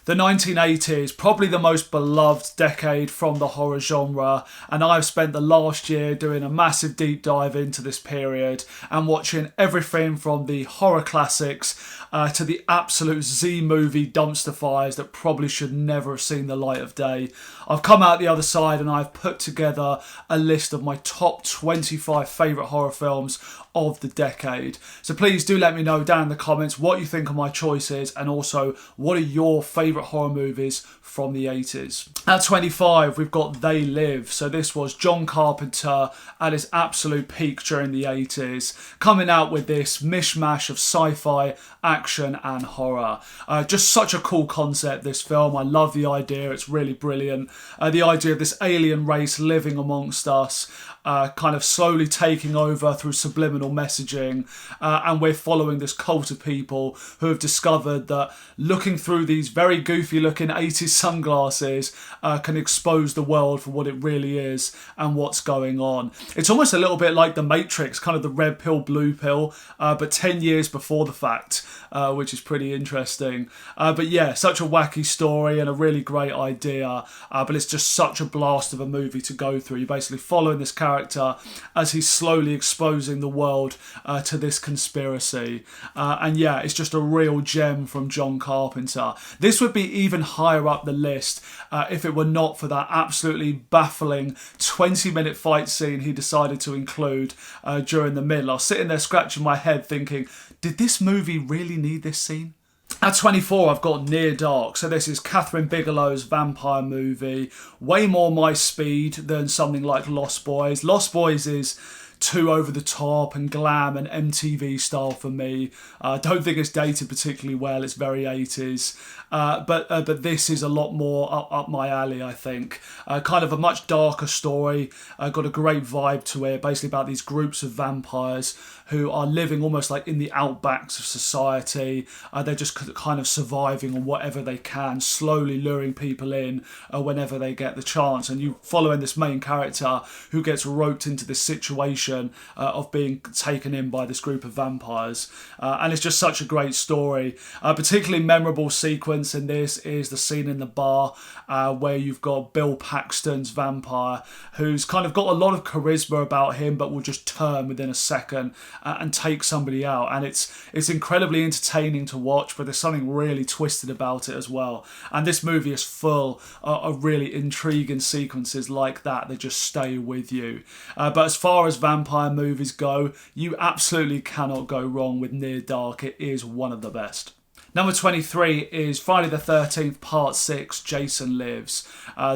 The 1980s, probably the most beloved decade from the horror genre, and I've spent the last year doing a massive deep dive into this period and watching everything from the horror classics to the absolute Z-movie dumpster fires that probably should never have seen the light of day. I've come out the other side and I've put together a list of my top 25 favourite horror films of the decade. So please do let me know down in the comments what you think of my choices, and also what are your favourite horror movies from the 80s. At 25 we've got They Live. So this was John Carpenter at his absolute peak during the 80s, coming out with this mishmash of sci-fi, action and horror. Just such a cool concept, this film. I love the idea, it's really brilliant. The idea of this alien race living amongst us, kind of slowly taking over through subliminal messaging, and we're following this cult of people who have discovered that looking through these very goofy looking 80s sunglasses can expose the world for what it really is and what's going on. It's almost a little bit like The Matrix, kind of the red pill, blue pill, but 10 years before the fact, which is pretty interesting. But yeah, such a wacky story and a really great idea, but it's just such a blast of a movie to go through. You're basically following this character as he's slowly exposing the world to this conspiracy, and yeah, it's just a real gem from John Carpenter. This would be even higher up the list if it were not for that absolutely baffling 20-minute fight scene he decided to include during the middle. I was sitting there scratching my head thinking, did this movie really need this scene? At 24, I've got Near Dark. So this is Catherine Bigelow's vampire movie. Way more my speed than something like Lost Boys. Lost Boys is too over the top and glam and MTV style for me. I don't think it's dated particularly well. It's very 80s. But this is a lot more up my alley, I think. Kind of a much darker story. Got a great vibe to it. Basically about these groups of vampires who are living almost like in the outbacks of society. They're just kind of surviving on whatever they can, slowly luring people in whenever they get the chance. And you following this main character who gets roped into this situation of being taken in by this group of vampires. And it's just such a great story. Particularly memorable sequence in this is the scene in the bar where you've got Bill Paxton's vampire, who's kind of got a lot of charisma about him, but will just turn within a second and take somebody out. And it's incredibly entertaining to watch, but there's something really twisted about it as well. And this movie is full of really intriguing sequences like that just stay with you. But as far as vampire movies go, you absolutely cannot go wrong with Near Dark. It is one of the best. Number 23 is Friday the 13th Part 6, Jason Lives.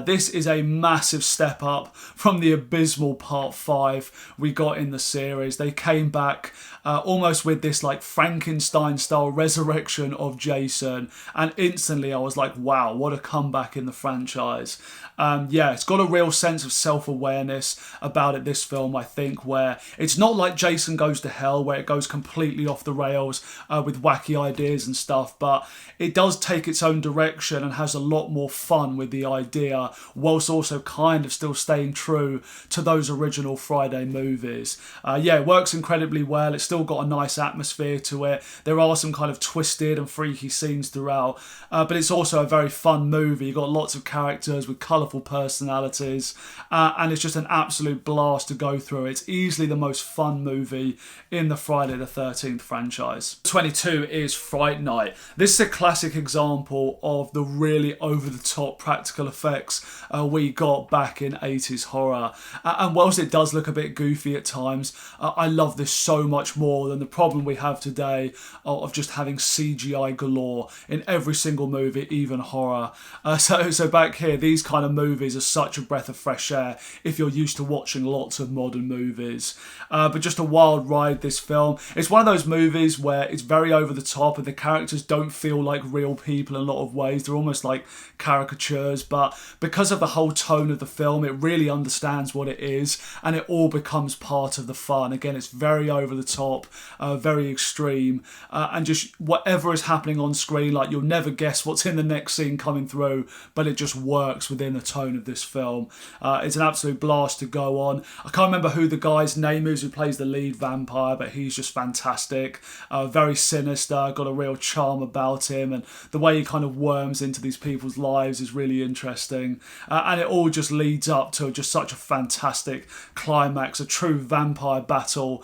This is a massive step up from the abysmal Part 5 we got in the series. They came back almost with this like Frankenstein-style resurrection of Jason, and instantly I was like, wow, what a comeback in the franchise. Yeah, it's got a real sense of self-awareness about it, this film, I think, where it's not like Jason Goes to Hell, where it goes completely off the rails with wacky ideas and stuff, but it does take its own direction and has a lot more fun with the idea, whilst also kind of still staying true to those original Friday movies. Yeah, it works incredibly well. It's still got a nice atmosphere to it. There are some kind of twisted and freaky scenes throughout, but it's also a very fun movie. You've got lots of characters with colourful personalities, and it's just an absolute blast to go through. It's easily the most fun movie in the Friday the 13th franchise. 22 is Fright Night. This is a classic example of the really over-the-top practical effects we got back in 80s horror. And whilst it does look a bit goofy at times, I love this so much more than the problem we have today of just having CGI galore in every single movie, even horror. So back here, these kind of movies are such a breath of fresh air if you're used to watching lots of modern movies. But just a wild ride, this film. It's one of those movies where it's very over the top and the characters don't feel like real people in a lot of ways. They're almost like caricatures, but because of the whole tone of the film, it really understands what it is, and it all becomes part of the fun. Again, it's very over the top, very extreme, and just whatever is happening on screen, like you'll never guess what's in the next scene coming through, but it just works within the tone of this film. It's an absolute blast to go on. I can't remember who the guy's name is who plays the lead vampire, but he's just fantastic. Very sinister, got a real charm charm about him, and the way he kind of worms into these people's lives is really interesting. And it all just leads up to just such a fantastic climax, a true vampire battle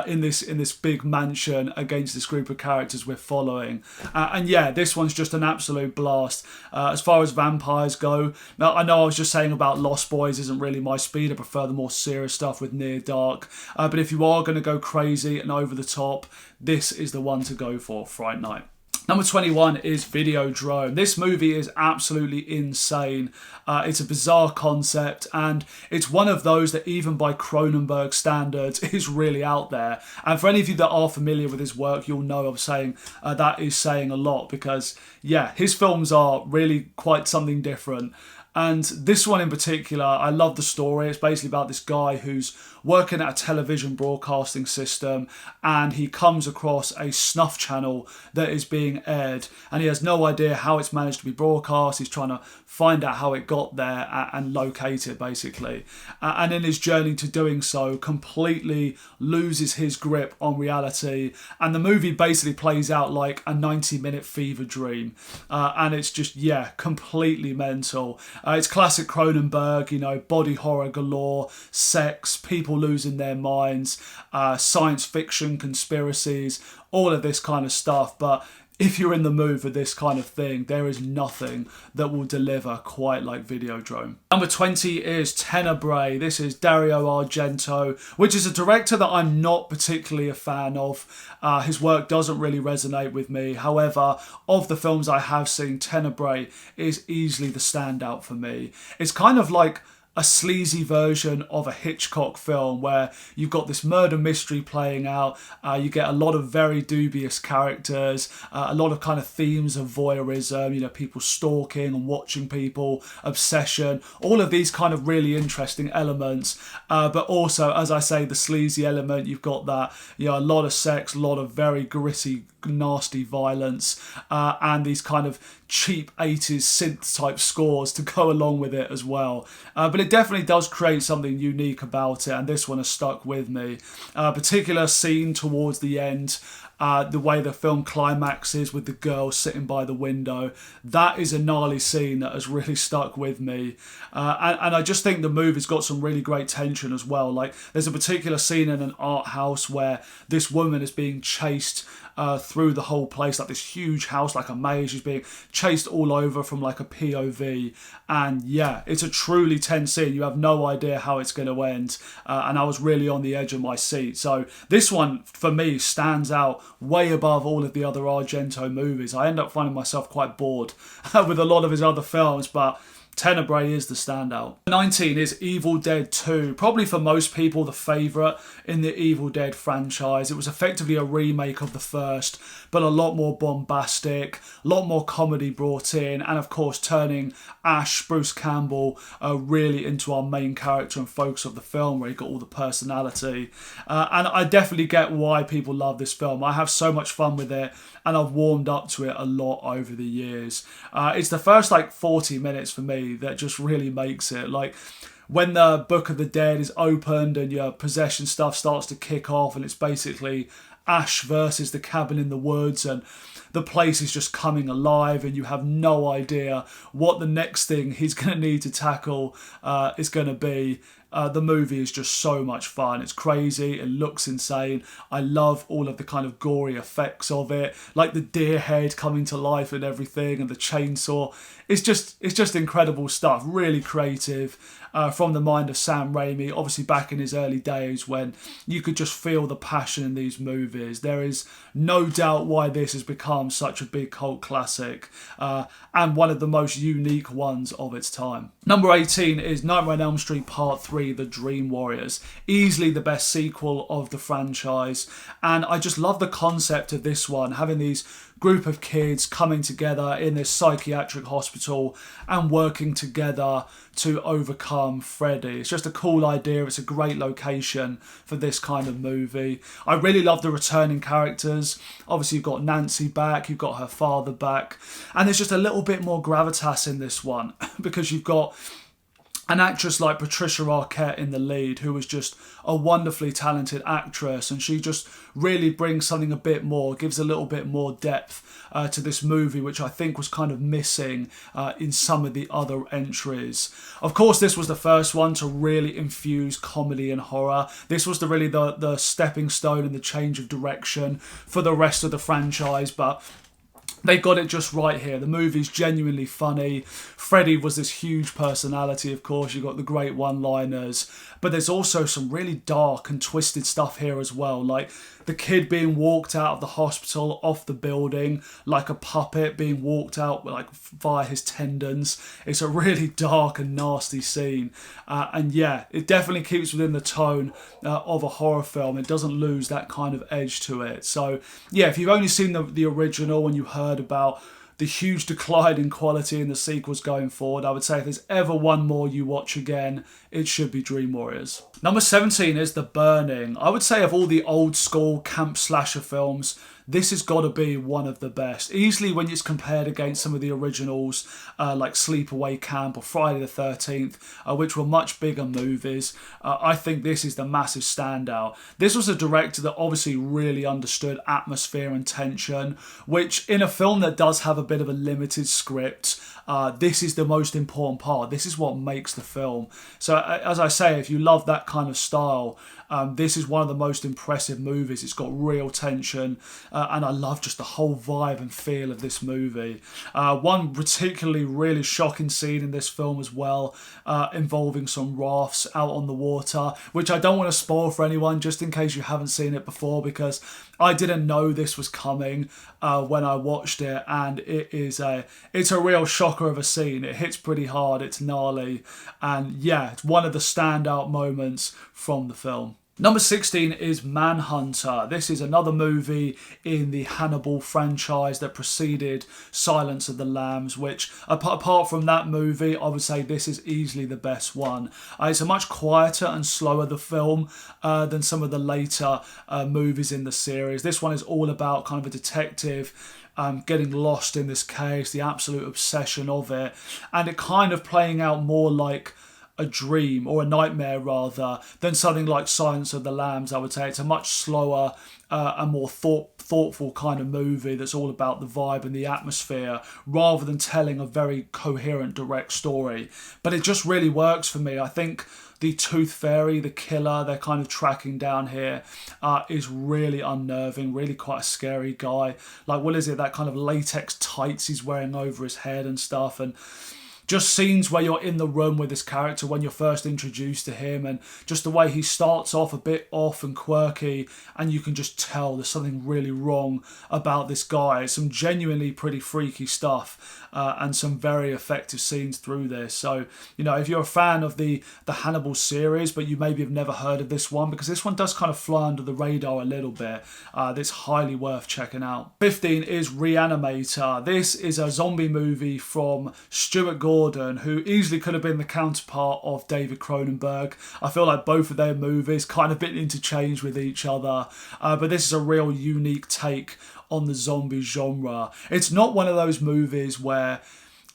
in this big mansion against this group of characters we're following. And yeah, this one's just an absolute blast. As far as vampires go, now I know I was just saying about Lost Boys isn't really my speed. I prefer the more serious stuff with Near Dark. But if you are going to go crazy and over the top, this is the one to go for, Fright Night. Number 21 is Videodrome. This movie is absolutely insane. It's a bizarre concept, and it's one of those that even by Cronenberg standards is really out there. And for any of you that are familiar with his work, you'll know I'm saying that is saying a lot, because yeah, his films are really quite something different. And this one in particular, I love the story. It's basically about this guy who's working at a television broadcasting system, and he comes across a snuff channel that is being aired, and he has no idea how it's managed to be broadcast. He's trying to find out how it got there and locate it, basically. And in his journey to doing so, completely loses his grip on reality. And the movie basically plays out like a 90-minute fever dream. And it's just, yeah, completely mental. It's classic Cronenberg, you know, body horror galore, sex, people losing their minds, science fiction, conspiracies, all of this kind of stuff. But if you're in the mood for this kind of thing, there is nothing that will deliver quite like Videodrome. Number 20 is Tenebrae. This is Dario Argento, which is a director that I'm not particularly a fan of. His work doesn't really resonate with me. However, of the films I have seen, Tenebrae is easily the standout for me. It's kind of like a sleazy version of a Hitchcock film where you've got this murder mystery playing out. You get a lot of very dubious characters, a lot of kind of themes of voyeurism, you know, people stalking and watching people, obsession, all of these kind of really interesting elements. But also, as I say, the sleazy element, you've got that, you know, a lot of sex, a lot of very gritty, nasty violence, and these kind of cheap 80s synth type scores to go along with it as well. But it definitely does create something unique about it, and this one has stuck with me. A particular scene towards the end, the way the film climaxes with the girl sitting by the window, that is a gnarly scene that has really stuck with me. And I just think the movie's got some really great tension as well. Like, there's a particular scene in an art house where this woman is being chased through the whole place, like this huge house, like a maze. She's being chased all over from like a POV, and yeah, it's a truly tense scene. You have no idea how it's going to end, and I was really on the edge of my seat. So this one for me stands out way above all of the other Argento movies. I end up finding myself quite bored with a lot of his other films, but Tenebrae is the standout. 19 is Evil Dead 2. Probably for most people the favourite in the Evil Dead franchise. It was effectively a remake of the first, but a lot more bombastic, a lot more comedy brought in, and of course turning Ash, Bruce Campbell, really into our main character and focus of the film, where he got all the personality. And I definitely get why people love this film. I have so much fun with it, and I've warmed up to it a lot over the years. It's the first like 40 minutes for me that just really makes it. Like, when the Book of the Dead is opened and your possession stuff starts to kick off, and it's basically Ash versus the cabin in the woods, and the place is just coming alive, and you have no idea what the next thing he's going to need to tackle is going to be. The movie is just so much fun. It's crazy. It looks insane. I love all of the kind of gory effects of it, like the deer head coming to life and everything, and the chainsaw. It's just incredible stuff. Really creative. From the mind of Sam Raimi, obviously back in his early days when you could just feel the passion in these movies. There is no doubt why this has become such a big cult classic, and one of the most unique ones of its time. Number 18 is Nightmare on Elm Street Part 3, The Dream Warriors. Easily the best sequel of the franchise, and I just love the concept of this one, having these group of kids coming together in this psychiatric hospital and working together to overcome Freddy. It's just a cool idea. It's a great location for this kind of movie. I really love the returning characters. Obviously you've got Nancy back, you've got her father back, and there's just a little bit more gravitas in this one because you've got an actress like Patricia Arquette in the lead, who was just a wonderfully talented actress, and she just really brings something a bit more, gives a little bit more depth to this movie, which I think was kind of missing in some of the other entries. Of course, this was the first one to really infuse comedy and horror. This was really the stepping stone and the change of direction for the rest of the franchise, but they got it just right here. The movie's genuinely funny. Freddy was this huge personality, of course. You got the great one-liners. But there's also some really dark and twisted stuff here as well. Like the kid being walked out of the hospital, off the building, like a puppet being walked out like via his tendons. It's a really dark and nasty scene. And yeah, it definitely keeps within the tone of a horror film. It doesn't lose that kind of edge to it. So yeah, if you've only seen the original and you heard about the huge decline in quality in the sequels going forward, I would say if there's ever one more you watch again, it should be Dream Warriors. Number 17 is The Burning. I would say of all the old school camp slasher films, this has got to be one of the best. Easily when it's compared against some of the originals like Sleepaway Camp or Friday the 13th, which were much bigger movies, I think this is the massive standout. This was a director that obviously really understood atmosphere and tension, which in a film that does have a bit of a limited script, this is the most important part. This is what makes the film. So as I say, if you love that kind of style, this is one of the most impressive movies. It's got real tension, and I love just the whole vibe and feel of this movie. One particularly really shocking scene in this film as well, involving some rafts out on the water, which I don't want to spoil for anyone, just in case you haven't seen it before, because I didn't know this was coming when I watched it, and it's a real shocker of a scene. It hits pretty hard, it's gnarly, and yeah, it's one of the standout moments from the film. Number 16 is Manhunter. This is another movie in the Hannibal franchise that preceded Silence of the Lambs, which apart from that movie, I would say this is easily the best one. It's a much quieter and slower the film than some of the later movies in the series. This one is all about kind of a detective getting lost in this case, the absolute obsession of it, and it kind of playing out more like a dream or a nightmare rather than something like Silence of the Lambs. I would say it's a much slower and more thoughtful kind of movie that's all about the vibe and the atmosphere rather than telling a very coherent direct story. But it just really works for me. I think the Tooth Fairy, the killer they're kind of tracking down here, is really unnerving, really quite a scary guy. Like, what is it, that kind of latex tights he's wearing over his head and stuff, and just scenes where you're in the room with this character when you're first introduced to him, and just the way he starts off a bit off and quirky, and you can just tell there's something really wrong about this guy. Some genuinely pretty freaky stuff, and some very effective scenes through this. So, you know, if you're a fan of the Hannibal series, but you maybe have never heard of this one, because this one does kind of fly under the radar a little bit, that's highly worth checking out. 15 is Reanimator. This is a zombie movie from Stuart Gordon, who easily could have been the counterpart of David Cronenberg. I feel like both of their movies kind of been interchanged with each other, but this is a real unique take on the zombie genre. It's not one of those movies where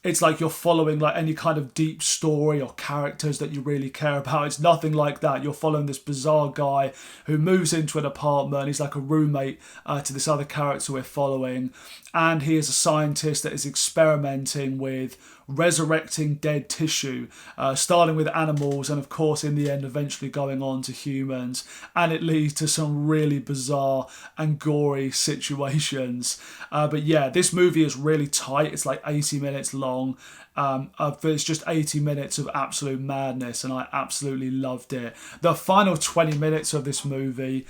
it's like you're following like any kind of deep story or characters that you really care about. It's nothing like that. You're following this bizarre guy who moves into an apartment. He's like a roommate to this other character we're following, and he is a scientist that is experimenting with resurrecting dead tissue, starting with animals and of course in the end eventually going on to humans, and it leads to some really bizarre and gory situations. But yeah, this movie is really tight. It's like 80 minutes long. It's just 80 minutes of absolute madness, and I absolutely loved it. The final 20 minutes of this movie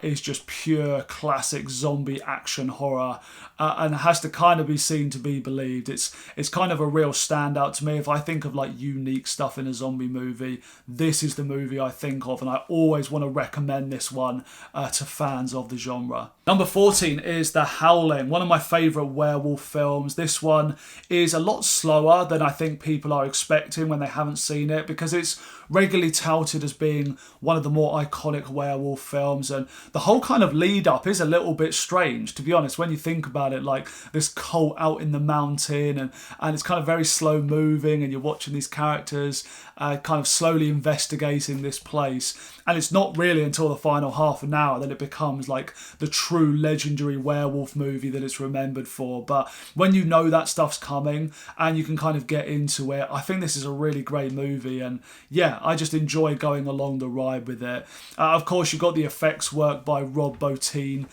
is just pure classic zombie action horror, and has to kind of be seen to be believed. It's kind of a real standout to me. If I think of like unique stuff in a zombie movie, this is the movie I think of, and I always want to recommend this one to fans of the genre. Number 14 is The Howling, one of my favourite werewolf films. This one is a lot lot slower than I think people are expecting when they haven't seen it, because it's regularly touted as being one of the more iconic werewolf films, and the whole kind of lead up is a little bit strange, to be honest, when you think about it. Like this cult out in the mountain, and it's kind of very slow moving, and you're watching these characters kind of slowly investigating this place, and it's not really until the final half an hour that it becomes like the true legendary werewolf movie that it's remembered for. But when you know that stuff's coming and you can kind of get into it, I think this is a really great movie, and yeah, I just enjoy going along the ride with it. Of course, you've got the effects work by Rob Bottin,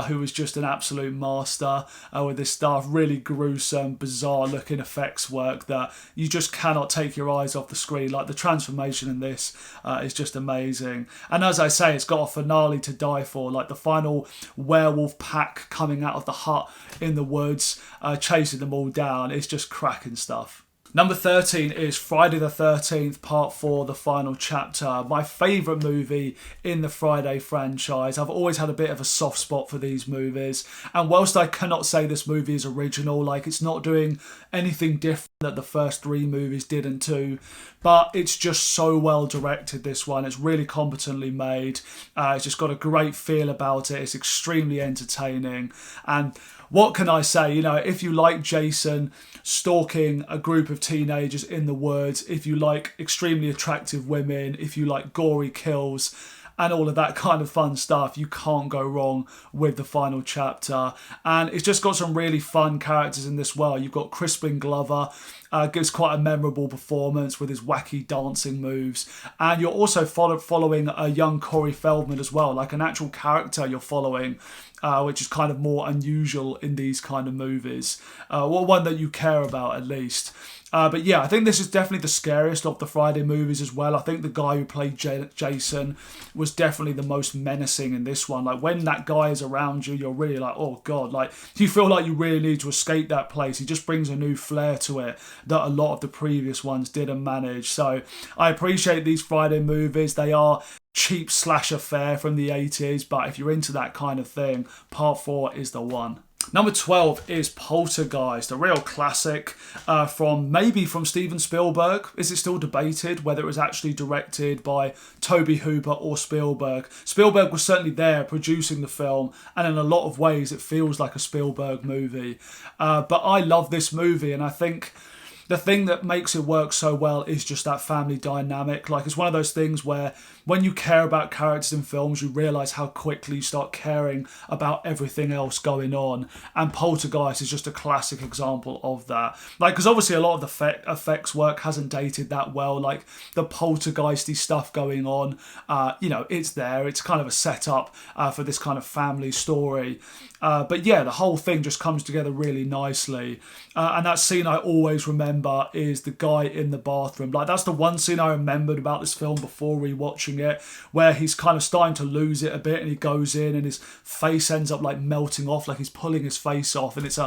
who was just an absolute master with this stuff. Really gruesome, bizarre looking effects work that you just cannot take your eyes off the screen. Like the transformation in this is just amazing. And as I say, it's got a finale to die for. Like the final werewolf pack coming out of the hut in the woods, chasing them all down. It's just cracking stuff. Number 13 is Friday the 13th, Part 4, The Final Chapter. My favourite movie in the Friday franchise. I've always had a bit of a soft spot for these movies. And whilst I cannot say this movie is original, like it's not doing anything different that the first 3 movies didn't do, but it's just so well directed, this one. It's really competently made. It's just got a great feel about it. It's extremely entertaining. And what can I say? You know, if you like Jason stalking a group of teenagers in the woods, if you like extremely attractive women, if you like gory kills and all of that kind of fun stuff, you can't go wrong with The Final Chapter. And it's just got some really fun characters in this well. You've got Crispin Glover, gives quite a memorable performance with his wacky dancing moves. And you're also following a young Corey Feldman as well, like an actual character you're following, which is kind of more unusual in these kind of movies. Or one that you care about, at least. But yeah, I think this is definitely the scariest of the Friday movies as well. I think the guy who played Jason was definitely the most menacing in this one. Like when that guy is around you, you're really like, oh God, like you feel like you really need to escape that place. He just brings a new flair to it that a lot of the previous ones didn't manage. So I appreciate these Friday movies. They are cheap slasher fare from the 80s, but if you're into that kind of thing, Part 4 is the one. Number 12 is Poltergeist, a real classic from Steven Spielberg. Is it still debated whether it was actually directed by Tobe Hooper or Spielberg? Spielberg was certainly there producing the film, and in a lot of ways it feels like a Spielberg movie. But I love this movie, and I think the thing that makes it work so well is just that family dynamic. Like, it's one of those things where when you care about characters in films, you realise how quickly you start caring about everything else going on. And Poltergeist is just a classic example of that. Like, because obviously a lot of the effects work hasn't dated that well. Like, the poltergeisty stuff going on, it's there. It's kind of a setup for this kind of family story. But yeah, the whole thing just comes together really nicely. And that scene I always remember is the guy in the bathroom. Like, that's the one scene I remembered about this film before rewatching it, where he's kind of starting to lose it a bit, and he goes in and his face ends up like melting off, like he's pulling his face off. And it's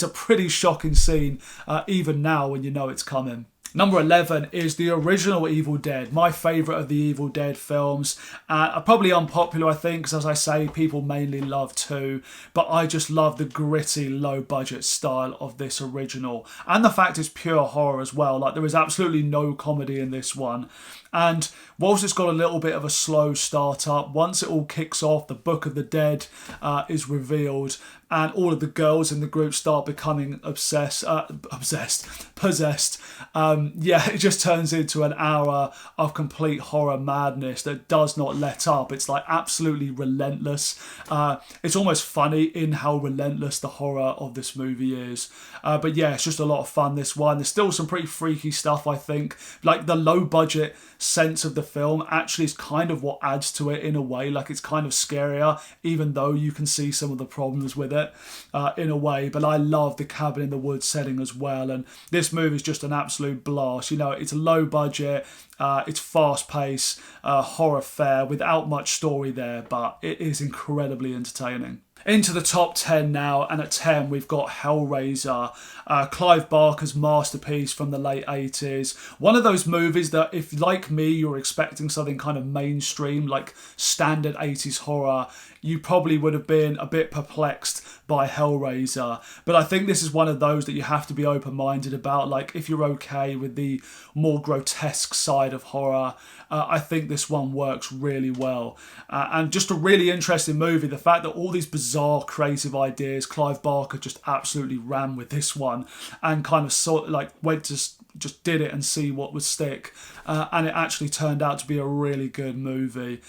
a pretty shocking scene, even now when you know it's coming. Number 11 is the original Evil Dead, my favourite of the Evil Dead films. Probably unpopular, I think, because as I say, people mainly love 2, but I just love the gritty, low-budget style of this original. And the fact it's pure horror as well. Like, there is absolutely no comedy in this one. And whilst it's got a little bit of a slow start up, once it all kicks off, the Book of the Dead is revealed, and all of the girls in the group start becoming possessed. It just turns into an hour of complete horror madness that does not let up. It's like absolutely relentless. It's almost funny in how relentless the horror of this movie is. But yeah, it's just a lot of fun, this one. There's still some pretty freaky stuff, I think. Like, the low budget sense of the film actually is kind of what adds to it in a way. Like, it's kind of scarier, even though you can see some of the problems with it in a way. But I love the cabin in the woods setting as well, and this movie is just an absolute blast. You know, it's low budget, it's fast paced, horror fare without much story there, but it is incredibly entertaining. Into the top 10 now, and at 10 we've got Hellraiser, Clive Barker's masterpiece from the late 80s. One of those movies that if, like me, you're expecting something kind of mainstream, like standard 80s horror, you probably would have been a bit perplexed by Hellraiser. But I think this is one of those that you have to be open-minded about. Like, if you're okay with the more grotesque side of horror, I think this one works really well. And just a really interesting movie. The fact that all these bizarre creative ideas, Clive Barker just absolutely ran with this one and kind of sort like went to just did it and see what would stick. And it actually turned out to be a really good movie.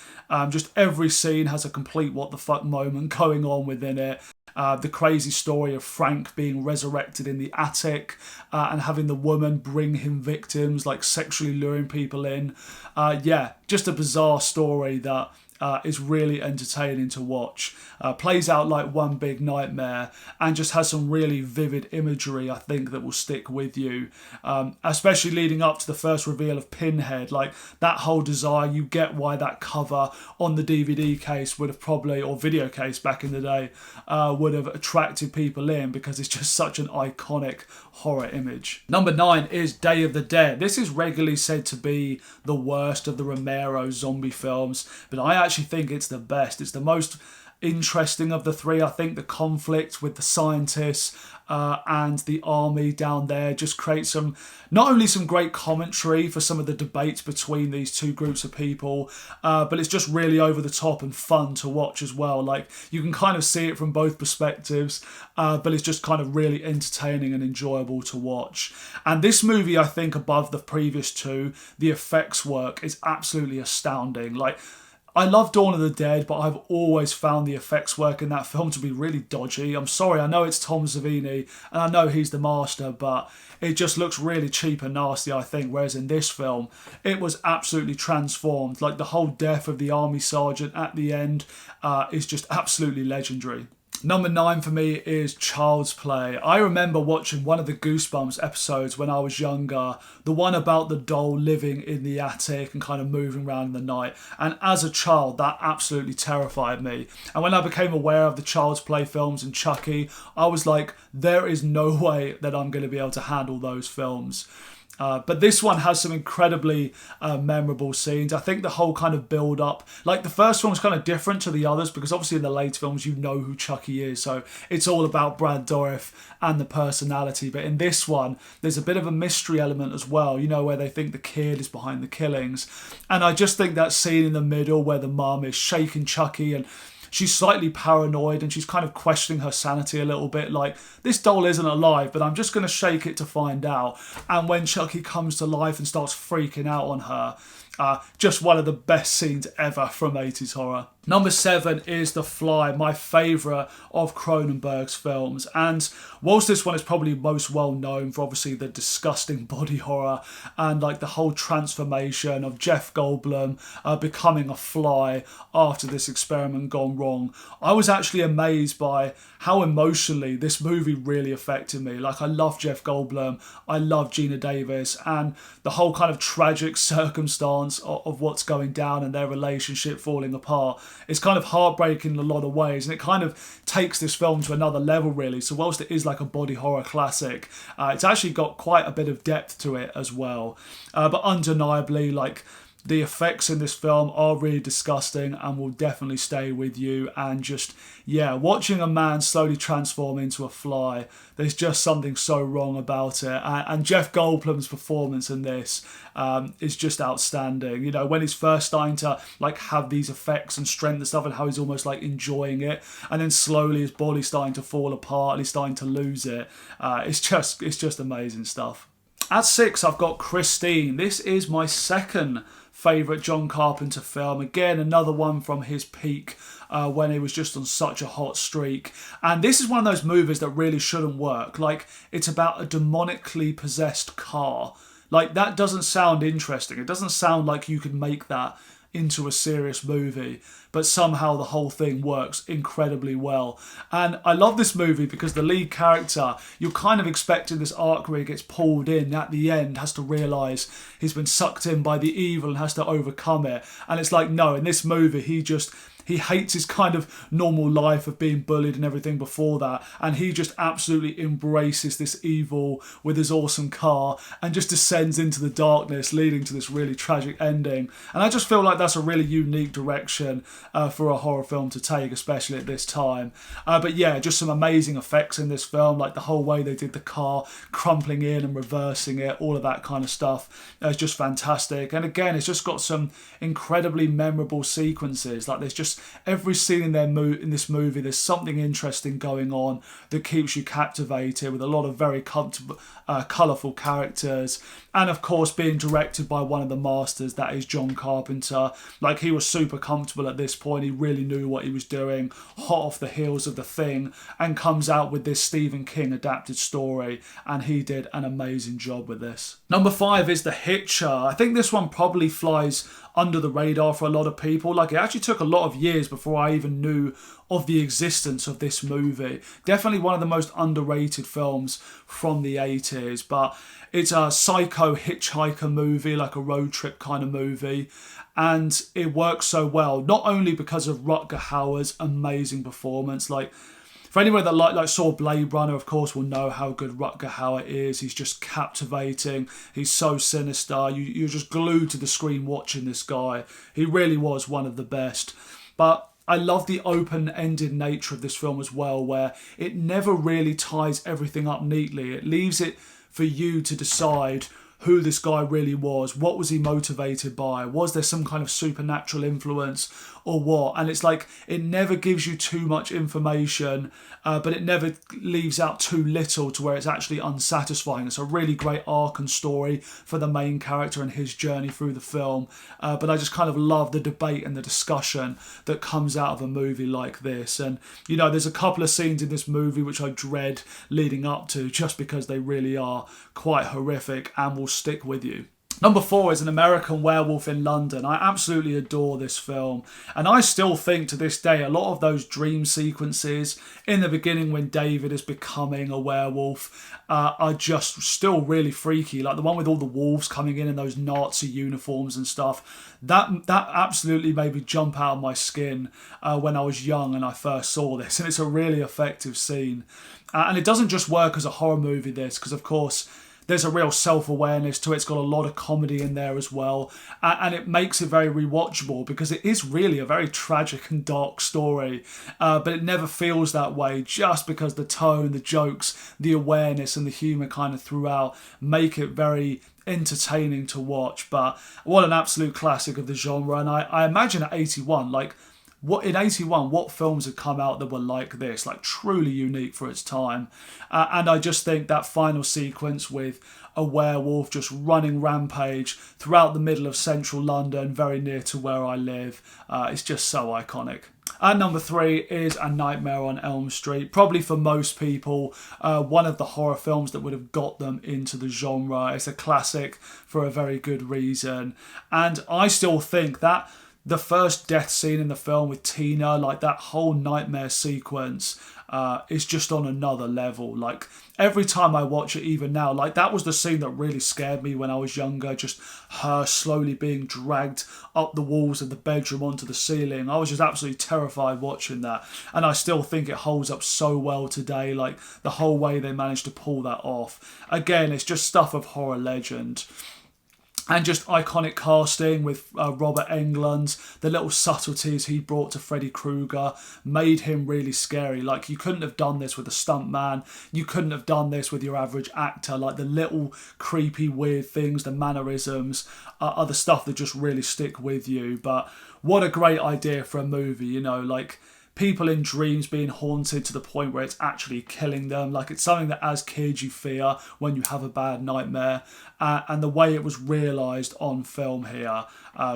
Just every scene has a complete what the fuck moment going on within it. The crazy story of Frank being resurrected in the attic and having the woman bring him victims, like sexually luring people in. Yeah, just a bizarre story that is really entertaining to watch. Plays out like one big nightmare and just has some really vivid imagery, I think, that will stick with you. Especially leading up to the first reveal of Pinhead. Like, that whole desire, you get why that cover on the DVD case would have probably, or video case back in the day, would have attracted people in because it's just such an iconic horror image. Number 9 is Day of the Dead. This is regularly said to be the worst of the Romero zombie films, but I actually think it's the best. It's the most interesting of the three. I think the conflict with the scientists and the army down there just creates not only some great commentary for some of the debates between these two groups of people, but it's just really over the top and fun to watch as well. Like, you can kind of see it from both perspectives, but it's just kind of really entertaining and enjoyable to watch. And this movie, I think, above the previous two, the effects work is absolutely astounding. Like, I love Dawn of the Dead, but I've always found the effects work in that film to be really dodgy. I'm sorry, I know it's Tom Savini, and I know he's the master, but it just looks really cheap and nasty, I think, whereas in this film, it was absolutely transformed. Like, the whole death of the army sergeant at the end is just absolutely legendary. Number 9 for me is Child's Play. I remember watching one of the Goosebumps episodes when I was younger, the one about the doll living in the attic and kind of moving around in the night. And as a child, that absolutely terrified me. And when I became aware of the Child's Play films and Chucky, I was like, there is no way that I'm going to be able to handle those films. But this one has some incredibly memorable scenes. I think the whole kind of build up, like the first one was kind of different to the others because obviously in the later films you know who Chucky is, so it's all about Brad Dourif and the personality. But in this one, there's a bit of a mystery element as well, you know, where they think the kid is behind the killings. And I just think that scene in the middle where the mum is shaking Chucky and she's slightly paranoid and she's kind of questioning her sanity a little bit, like, this doll isn't alive, but I'm just going to shake it to find out. And when Chucky comes to life and starts freaking out on her, just one of the best scenes ever from 80s horror. Number 7 is The Fly, my favourite of Cronenberg's films. And whilst this one is probably most well known for obviously the disgusting body horror and like the whole transformation of Jeff Goldblum becoming a fly after this experiment gone wrong, I was actually amazed by how emotionally this movie really affected me. Like, I love Jeff Goldblum, I love Gina Davis, and the whole kind of tragic circumstance of what's going down and their relationship falling apart. It's kind of heartbreaking in a lot of ways, and it kind of takes this film to another level, really. So whilst it is like a body horror classic, it's actually got quite a bit of depth to it as well. But undeniably, like, the effects in this film are really disgusting and will definitely stay with you. And just, yeah, watching a man slowly transform into a fly, there's just something so wrong about it. And Jeff Goldblum's performance in this is just outstanding. You know, when he's first starting to like have these effects and strength and stuff, and how he's almost like enjoying it, and then slowly his body's starting to fall apart and he's starting to lose it. It's just amazing stuff. At 6, I've got Christine. This is my second favourite John Carpenter film. Again, another one from his peak when he was just on such a hot streak. And this is one of those movies that really shouldn't work. Like, it's about a demonically possessed car. Like, that doesn't sound interesting. It doesn't sound like you could make that into a serious movie, but somehow the whole thing works incredibly well. And I love this movie because the lead character, you're kind of expecting this arc where he gets pulled in at the end, has to realise he's been sucked in by the evil and has to overcome it. And it's like, no, in this movie, he hates his kind of normal life of being bullied and everything before that, and he just absolutely embraces this evil with his awesome car and just descends into the darkness, leading to this really tragic ending. And I just feel like that's a really unique direction for a horror film to take, especially at this time. But yeah, just some amazing effects in this film, like the whole way they did the car crumpling in and reversing it, all of that kind of stuff is just fantastic. And again, it's just got some incredibly memorable sequences. Like there's just every scene in this movie, there's something interesting going on that keeps you captivated, with a lot of very comfortable, colourful characters, and of course being directed by one of the masters, that is John Carpenter. Like he was super comfortable at this point, he really knew what he was doing, hot off the heels of The Thing, and comes out with this Stephen King adapted story, and he did an amazing job with this. Number 5 is The Hitcher. I think this one probably flies under the radar for a lot of people. Like it actually took a lot of years before I even knew of the existence of this movie. Definitely one of the most underrated films from the 80s, but it's a psycho hitchhiker movie, like a road trip kind of movie. And it works so well, not only because of Rutger Hauer's amazing performance. Like for anyone that like saw Blade Runner, of course, will know how good Rutger Hauer is. He's just captivating. He's so sinister. You're just glued to the screen watching this guy. He really was one of the best. But I love the open-ended nature of this film as well, where it never really ties everything up neatly. It leaves it for you to decide who this guy really was. What was he motivated by? Was there some kind of supernatural influence or what? And it's like, it never gives you too much information, but it never leaves out too little to where it's actually unsatisfying. It's a really great arc and story for the main character and his journey through the film. But I just kind of love the debate and the discussion that comes out of a movie like this. And, you know, there's a couple of scenes in this movie which I dread leading up to, just because they really are quite horrific and will stick with you. Number 4 is An American Werewolf in London. I absolutely adore this film, and I still think to this day a lot of those dream sequences in the beginning when David is becoming a werewolf are just still really freaky. Like the one with all the wolves coming in those Nazi uniforms and stuff. That absolutely made me jump out of my skin when I was young and I first saw this, and it's a really effective scene. And it doesn't just work as a horror movie, this, because of course there's a real self-awareness to it. It's got a lot of comedy in there as well. And it makes it very rewatchable, because it is really a very tragic and dark story. But it never feels that way, just because the tone, the jokes, the awareness and the humour kind of throughout make it very entertaining to watch. But what an absolute classic of the genre. And I imagine at 81, what films had come out that were like this, like truly unique for its time. And I just think that final sequence with a werewolf just running rampage throughout the middle of central London, very near to where I live, is just so iconic. And number 3 is A Nightmare on Elm Street. Probably for most people, one of the horror films that would have got them into the genre. It's a classic for a very good reason. And I still think that the first death scene in the film with Tina, like that whole nightmare sequence, is just on another level. Like every time I watch it, even now, like that was the scene that really scared me when I was younger. Just her slowly being dragged up the walls of the bedroom onto the ceiling. I was just absolutely terrified watching that. And I still think it holds up so well today. Like the whole way they managed to pull that off. Again, it's just stuff of horror legend. And just iconic casting with Robert Englund. The little subtleties he brought to Freddy Krueger made him really scary. Like, you couldn't have done this with a stuntman. You couldn't have done this with your average actor. Like, the little creepy, weird things, the mannerisms are the stuff that just really stick with you. But what a great idea for a movie, you know, like people in dreams being haunted to the point where it's actually killing them. Like, it's something that as kids you fear when you have a bad nightmare. And the way it was realised on film here,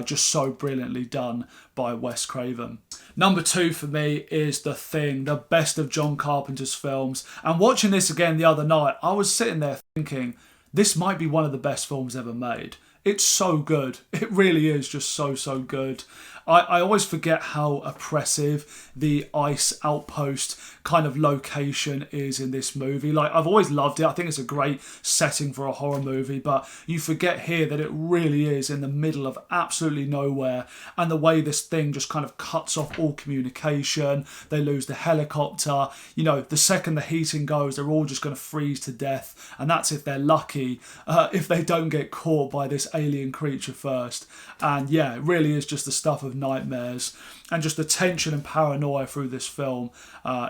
just so brilliantly done by Wes Craven. Number 2 for me is The Thing, the best of John Carpenter's films. And watching this again the other night, I was sitting there thinking, this might be one of the best films ever made. It's so good. It really is just so good. I always forget how oppressive the ice outpost kind of location is in this movie. Like, I've always loved it. I think it's a great setting for a horror movie, but you forget here that it really is in the middle of absolutely nowhere, and the way this thing just kind of cuts off all communication. They lose the helicopter. You know, the second the heating goes, they're all just going to freeze to death, and that's if they're lucky, if they don't get caught by this alien creature first. And yeah, it really is just the stuff of nightmares, and just the tension and paranoia through this film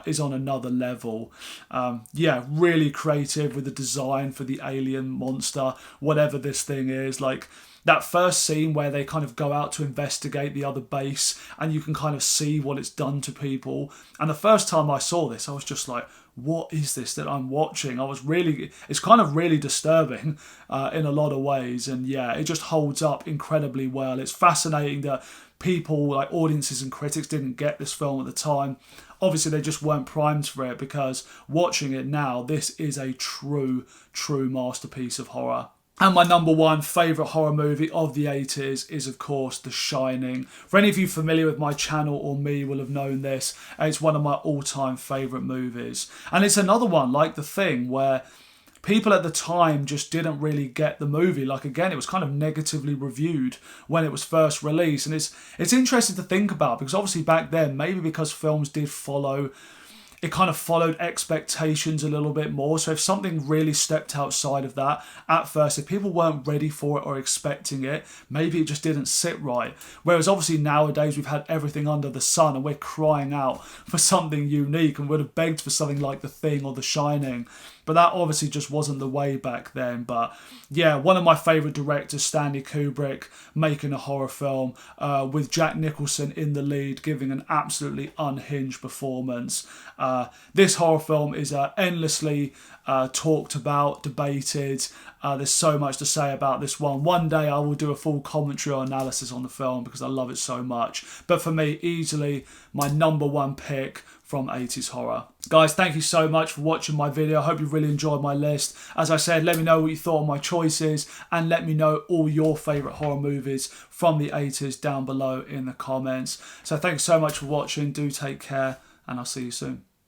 is on another level. Yeah, really creative with the design for the alien monster, whatever this thing is. Like, that first scene where they kind of go out to investigate the other base, and you can kind of see what it's done to people. And the first time I saw this, I was just like, what is this that I'm watching? It's kind of really disturbing in a lot of ways. And yeah, it just holds up incredibly well. It's fascinating that people, like audiences and critics, didn't get this film at the time. Obviously, they just weren't primed for it, because watching it now, this is a true masterpiece of horror. And my number one favourite horror movie of the 80s is, of course, The Shining. For any of you familiar with my channel or me will have known this. It's one of my all-time favourite movies. And it's another one, like The Thing, where people at the time just didn't really get the movie. Like, again, it was kind of negatively reviewed when it was first released. And it's interesting to think about, because obviously back then, maybe because films did follow, it kind of followed expectations a little bit more. So if something really stepped outside of that at first, if people weren't ready for it or expecting it, maybe it just didn't sit right. Whereas obviously nowadays we've had everything under the sun, and we're crying out for something unique, and would have begged for something like The Thing or The Shining. But that obviously just wasn't the way back then. But yeah, one of my favourite directors, Stanley Kubrick, making a horror film with Jack Nicholson in the lead, giving an absolutely unhinged performance. This horror film is endlessly talked about, debated. There's so much to say about this one. One day I will do a full commentary or analysis on the film, because I love it so much. But for me, easily my number one pick from 80s horror. Guys, thank you so much for watching my video. I hope you really enjoyed my list. As I said, let me know what you thought of my choices, and let me know all your favourite horror movies from the 80s down below in the comments. So thanks so much for watching. Do take care, and I'll see you soon.